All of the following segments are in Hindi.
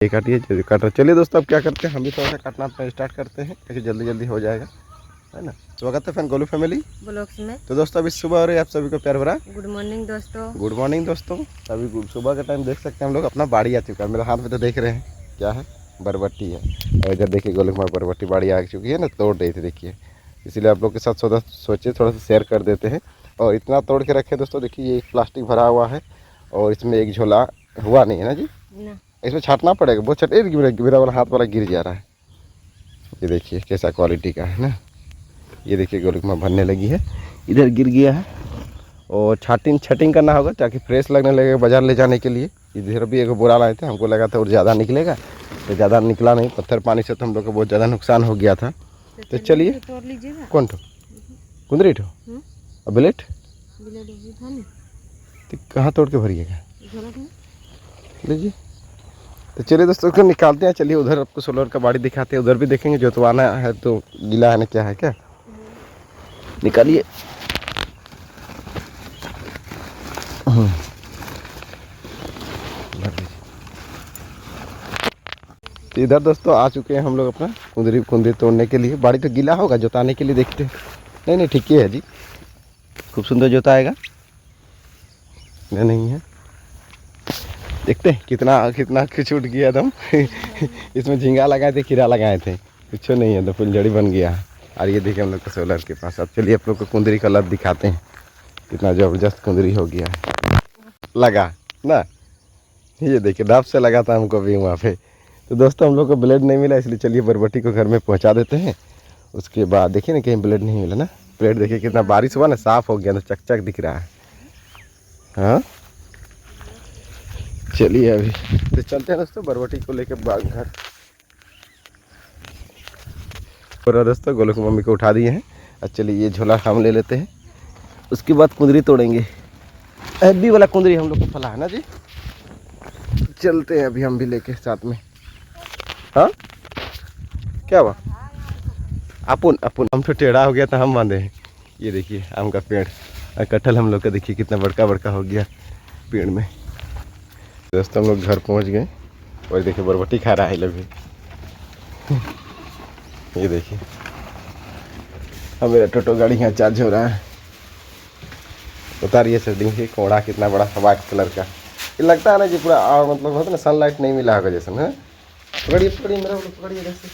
ये काटिए काट रहे। चलिए दोस्तों अब क्या करते हैं, हम भी थोड़ा सा काटना अपना स्टार्ट करते हैं क्योंकि जल्दी जल्दी हो जाएगा, है ना। स्वागत है फैन गोलू फैमिली ब्लॉग्स में। तो दोस्तों अभी सुबह हो रही है, आप सभी को प्यार भरा गुड मॉर्निंग दोस्तों। गुड मॉर्निंग दोस्तों। अभी सुबह का टाइम देख सकते हैं हम लोग, अपना बाड़ी आ चुका है। मेरे हाथ में तो देख रहे हैं क्या है, बरबट्टी है। और इधर देखिए गोलू कुमार बरबट्टी बाड़ी आ चुकी है ना, तोड़ रही थी देखिए, इसीलिए आप लोग के साथ सोचे थोड़ा सा शेयर कर देते हैं। और इतना तोड़ के रखे दोस्तों, देखिए ये एक प्लास्टिक भरा हुआ है और इसमें एक झोला हुआ नहीं है ना जी ना। इसमें छाटना पड़ेगा, बहुत छटे मेरा वाला हाथ वाला गिर जा रहा है। ये देखिए कैसा क्वालिटी का है ना, ये देखिए गोलू कुमार भरने लगी है, इधर गिर गया है और छटिंग करना होगा ताकि फ्रेश लगने लगेगा बाज़ार ले जाने के लिए। इधर भी एक बोरा लाए थे, हमको लगा था और ज़्यादा निकलेगा, तो ज़्यादा निकला नहीं। पत्थर पानी से तो हम लोग को बहुत ज़्यादा नुकसान हो गया था। तो चलिए तोड़ लीजिएगा। कौन ठो कुंदरी ठो और ब्लेड तो कहाँ तोड़ के भरिएगा, लीजिए। तो चलिए दोस्तों को निकालते हैं। चलिए उधर आपको सोलर का बाड़ी दिखाते हैं, उधर भी देखेंगे जोतवाना है तो गीला है ना क्या है, क्या निकालिए। तो इधर दोस्तों आ चुके हैं हम लोग अपना कुंदरी तोड़ने के लिए। बाड़ी तो गीला होगा, जोताने के लिए देखते हैं। नहीं ठीक ही है जी, खूब सुंदर जोताएगा। नहीं है, देखते हैं कितना छूट गया एकदम। इसमें झींगा लगाए थे, खीरा लगाए थे, कुछ नहीं है तो फुलझड़ी बन गया। और ये देखिए हम लोग को सोलर के पास। अब चलिए आप लोग को कुंदरी का लत दिखाते हैं, कितना ज़बरदस्त कुंदरी हो गया है लगा ना। ये देखिए डाब से लगा था हमको भी वहाँ पे। तो दोस्तों हम लोग को ब्लेड नहीं मिला, इसलिए चलिए बरबट्टी को घर में पहुँचा देते हैं। उसके बाद देखिए ना कहीं ब्लेड नहीं मिला ना। ब्लेड देखिए कितना बारिश हुआ ना, साफ़ हो गया ना, चकचक दिख रहा है। हाँ चलिए अभी तो चलते हैं दोस्तों बरबट्टी को लेकर घर। और दोस्तों गोलू की मम्मी को उठा दिए हैं। अब चलिए ये झोला हम ले लेते हैं, उसके बाद कुंदरी तोड़ेंगे। हैवी वाला कुंदरी हम लोग को फला है ना जी। चलते हैं अभी हम भी लेके साथ में। हाँ क्या हुआ, अपन हम तो टेढ़ा हो गया था, हम बांधे हैं। ये देखिए आम का पेड़ और कटहल हम लोग का देखिए कितना बड़का बड़का हो गया पेड़ में। दोस्तों हम लोग घर पहुंच गए और देखिए बरबट्टी खा रहा है लभी। ये देखिए अब मेरा टोटो गाड़ी यहाँ चार्ज हो रहा है। उतारिए सर, देखिए कोड़ा कितना बड़ा व्हाइट कलर का। ये लगता है ना कि पूरा मतलब होता है ना, सनलाइट नहीं मिला होगा जैसे ना। पकड़िए मेरा पकड़िए जैसे।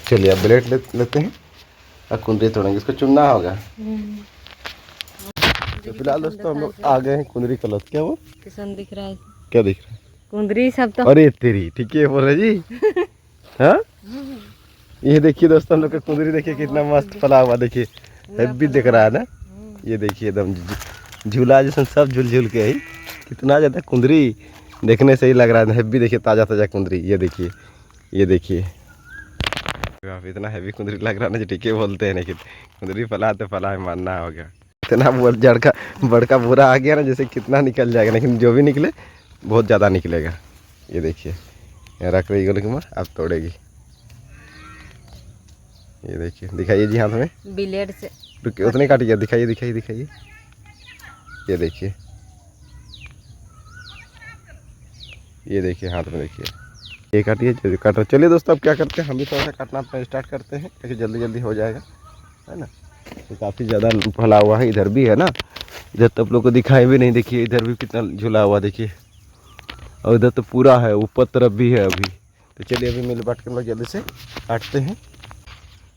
चलिए अब ब्लेड लेते हैं और कुंदरी तोड़ेंगे, इसको चुनना होगा। तो फिलहाल दोस्तों हम लोग आ गए हैं कुंदरी का लत। क्या वो किसान दिख रहा है, क्या दिख रहा है, कुंदरी सब तो। अरे तेरी ठीक है बोल रहे जी। हाँ ये देखिए दोस्तों हम लोग का कुंदरी देखिए कितना मस्त फला हुआ, देखिए हैवी दिख रहा है ना। ये देखिए एकदम झूला जैसा सब झूल के ही, कितना ज़्यादा कुंदरी देखने से ही लग रहा है हैवी। देखिए ताज़ा कुंदरी, ये देखिए इतना हैवी कुंदरी लग रहा है ना जी, ठीक है बोलते हैं। लेकिन कुंदरी फला तो फला है, मानना होगा। इतना बड़का बोरा आ गया ना, जैसे कितना निकल जाएगा, लेकिन जो भी निकले बहुत ज़्यादा निकलेगा। ये देखिए रख रही गोलू कुमार, अब तोड़ेगी। ये देखिए दिखाइए जी हाथ में ब्लेड से, रुकिए उतने काटिए, दिखाइए। ये देखिए हाथ में देखिए, ये काटिए काट रहे। चलिए दोस्तों अब क्या करते हैं, हम भी थोड़ा सा काटना अपना स्टार्ट करते हैं क्योंकि जल्दी जल्दी हो जाएगा, है ना। तो काफ़ी ज़्यादा फैला हुआ है, इधर भी है ना, इधर तो आप लोग को दिखाई भी नहीं। देखिए इधर भी कितना झूला हुआ देखिए, और इधर तो पूरा है, ऊपर तरफ भी है अभी। तो चलिए अभी मिल बांट के हम लोग जल्दी से काटते हैं।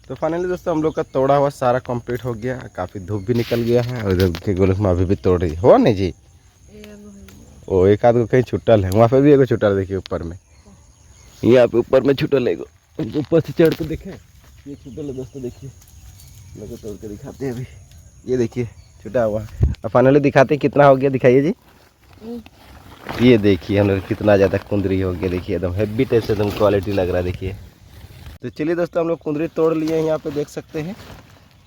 तो फाइनली दोस्तों हम लोग का तोड़ा हुआ सारा कंप्लीट हो गया, काफ़ी धूप भी निकल गया है। और इधर के गोलू में अभी भी तोड़ रही हो नहीं जी। ओ एक आध को कहीं छुट्टल है, वहाँ पे भी एगो छुट्टल देखिए ऊपर में, यहाँ पे ऊपर में छुट्टल है, ऊपर से चढ़ के देखें ये छुट्टल है दोस्तों। देखिए लोग तोड़ के दिखाते हैं अभी, ये देखिए छुटा हुआ। और फाइनली दिखाते हैं कितना हो गया, दिखाइए जी। ये देखिए हम लोग कितना ज़्यादा कुंदरी हो गया, देखिए एकदम हैवी टाइप से एकदम क्वालिटी लग रहा है देखिए। तो चलिए दोस्तों हम लोग कुंदरी तोड़ लिए हैं, यहाँ पे देख सकते हैं।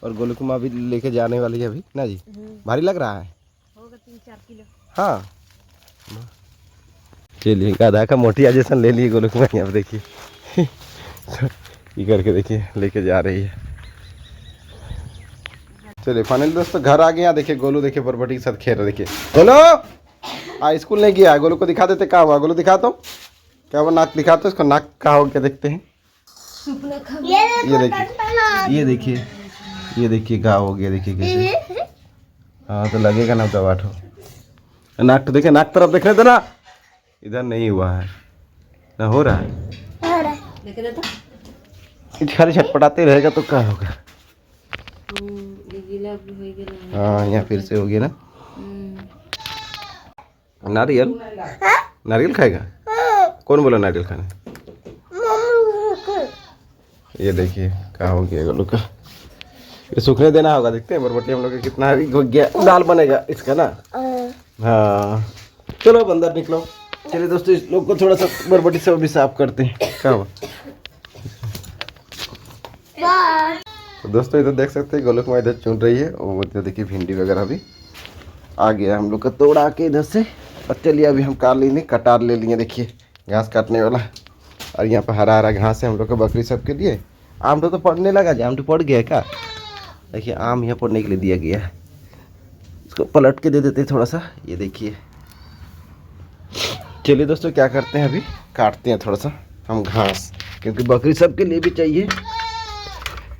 और गोलू कुमार भी लेके जाने वाली है अभी ना जी। भारी लग रहा है, होगा 3-4 किलो। हाँ चलिए आधा का मोटिया जैसा ले लिए गोलू कुमार, यहाँ पे देखिए। ये करके देखिए लेके जा रही है। चलिए फाइनली दोस्तों घर आ गए। यहाँ देखिए गोलू देखिए बरबट्टी के साथ खेल रहे, देखिए गोलू स्कूल नहीं गया, गोलू को दिखा देते क्या हुआ। गोलू दिखा तो क्या हुआ, नाक दिखा तो इसको, नाक का हो क्या देखते हैं। ये देखिए ये देखिए घाव हो गया, देखिए कैसे। हाँ तो लगेगा ना दवा ठो। नाक तो देखे, नाक तरफ देखने दो ना, इधर नहीं हुआ है ना, हो रहा है। खाली छटपटाते रहेगा तो क्या होगा। हाँ यहाँ फिर से हो गया ना। नारियल, नारियल खाएगा। कौन बोला नारियल खाने। ये देखिए क्या हो गया गोलू का, ये सूखने देना होगा। देखते हैं बरबटी हम लोग का कितना हो गया, दाल बनेगा इसका ना। हाँ चलो अब अंदर निकलो। चलिए दोस्तों इस लोग को थोड़ा सा बरबटी से भी साफ करते हैं। क्या हुआ तो दोस्तों इधर देख सकते हैं गोलू को इधर चुन रही है, और इधर देखिए भिंडी वगैरह भी आ गया हम लोग का तोड़ा के इधर से। और चलिए अभी हम काट लेंगे, कटार ले लिए, देखिए घास काटने वाला। और यहाँ पर हरा हरा घास है हम लोग का बकरी सब के लिए। आम तो पड़ने लगा, आम तो पड़ गया है क्या। देखिए आम यहाँ पड़ने के लिए दिया गया है, इसको पलट के दे देते हैं थोड़ा सा। ये देखिए चलिए दोस्तों क्या करते हैं, अभी काटते हैं थोड़ा सा हम घास, क्योंकि बकरी सब के लिए भी चाहिए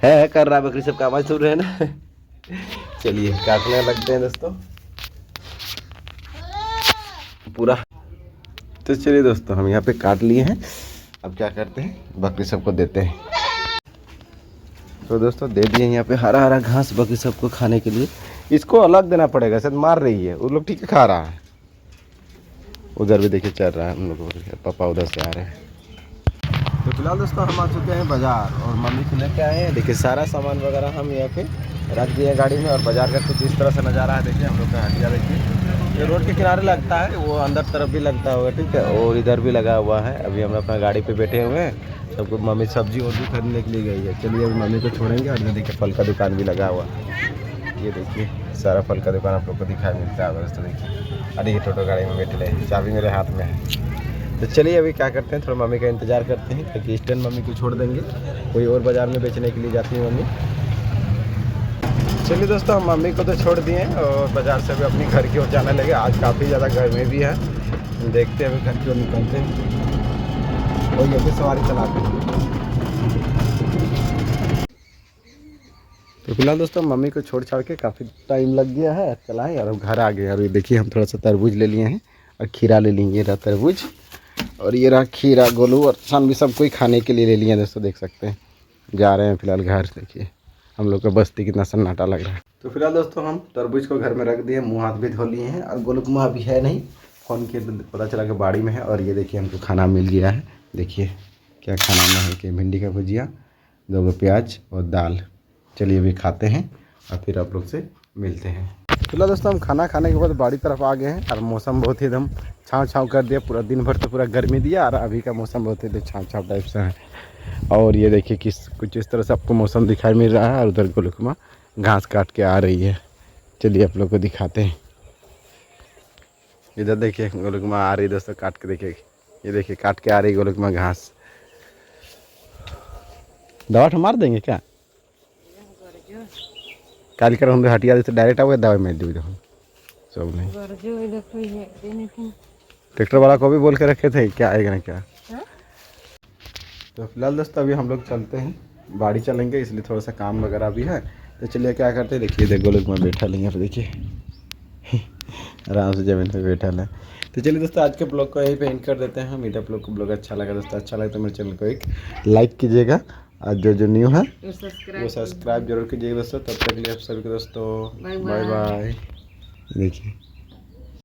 है। कर रहा है बकरी सब का आवाज़ सुन रहे हैं ना। चलिए काटने लगते हैं दोस्तों पूरा। तो चलिए दोस्तों हम यहाँ पे काट लिए हैं, अब क्या करते हैं बकरी सबको देते हैं। तो दोस्तों दे दिए यहाँ पे हरा हरा घास बकरी सबको खाने के लिए। इसको अलग देना पड़ेगा, शायद मार रही है, वो लोग ठीक है खा रहा है। उधर भी देखिए चल रहा है हम लोग, पापा उधर से आ रहे हैं। तो फिलहाल दोस्तों हम आ चुके हैं बाज़ार, और मम्मी को लेके आए हैं। देखिए सारा सामान वगैरह हम यहाँ पे रख दिए गाड़ी में, और बाज़ार का कुछ इस तरह से नज़ारा है। देखिए हम लोग का हटिया, देखिए ये रोड के किनारे लगता है, वो अंदर तरफ भी लगता होगा, ठीक है, और इधर भी लगा हुआ है। अभी हम अपना गाड़ी पे बैठे हुए हैं, सबको मम्मी सब्जी और भी खरीदने के लिए गई है। चलिए अभी मम्मी को छोड़ेंगे। और ये देखिए फल का दुकान भी लगा हुआ है, ये देखिए सारा फल का दुकान आप लोग को दिखाई मिलता है दोस्तों। देखिए अरे ये टोटो गाड़ी में बैठे रहे, चाबी मेरे हाथ में है। तो चलिए अभी क्या करते हैं, थोड़ा मम्मी का इंतज़ार करते हैं, क्योंकि स्टैंड मम्मी को छोड़ देंगे, कोई और बाज़ार में बेचने के लिए जाती है मम्मी। चलिए दोस्तों हम मम्मी को तो छोड़ दिए, और बाज़ार से भी अपनी घर की ओर जाने लगे। आज काफ़ी ज़्यादा गर्मी भी है, देखते हैं अभी घर की ओर निकलते हैं, और ये भी सवारी चलाते हैं। तो फिलहाल दोस्तों मम्मी को छोड़ छाड़ के काफ़ी टाइम लग गया है, चलाएँ, और अब घर आ गए। और ये देखिए हम थोड़ा सा तरबूज ले लिए हैं, और खीरा ले लेंगे, ये रहा तरबूज, और ये रहा खीरा। गोलू और सन भी सब कोई खाने के लिए ले लिए हैं दोस्तों, देख सकते हैं। जा रहे हैं फिलहाल घर। देखिए हम लोग का बस्ती कितना सन्नाटा लग रहा है। तो फिलहाल दोस्तों हम तरबूज को घर में रख दिए, मुँह हाथ भी धो लिए हैं। और गोलू को अभी है नहीं, फ़ोन के पता चला कि बाड़ी में है। और ये देखिए हमको खाना मिल गया है, देखिए क्या खाना में है कि भिंडी का भुजिया, 2 प्याज और दाल। चलिए अभी खाते हैं और फिर आप लोग से मिलते हैं। फिलहाल दोस्तों हम खाना खाने के बाद बाड़ी तरफ आ गए हैं, और मौसम बहुत ही एकदम छाँव छाँव कर दिया। पूरा दिन भर तो पूरा गर्मी दिया, और अभी का मौसम बहुत ही छाँव छाँव टाइप से है। और ये देखिए कुछ इस तरह से आपको मौसम दिखाई मिल रहा है। और उधर गोलुकमा घास काट के आ रही है, चलिए आप लोग को दिखाते हैं। इधर देखिए गोलुकमा आ रही है दोस्तों, काट के देखिए, ये देखिए काट के आ रही है गोलुकमा घास। दवा मार देंगे क्या काल कर हम हटिया से डायरेक्ट आओगे, दवाई मार दी सब नहीं। ट्रैक्टर वाला को भी बोल के रखे थे क्या आएगा ना क्या। तो फिलहाल दोस्तों अभी हम लोग चलते हैं, बाड़ी चलेंगे, इसलिए थोड़ा सा काम वगैरह भी है। तो चलिए क्या करते हैं, देखिए देखो लोग में बैठा लेंगे, देखिए आराम से ज़मीन पे बैठा है। तो चलिए दोस्तों आज के ब्लॉग को यहीं पे एंड कर देते हैं। मेरा आप लोग को ब्लॉग अच्छा लगा दोस्तों, अच्छा लगा तो मेरे चैनल को एक लाइक कीजिएगा, और जो न्यू है वो सब्सक्राइब जरूर कीजिएगा दोस्तों। तब तक के लिए आप सभी को दोस्तों बाय बाय। देखिए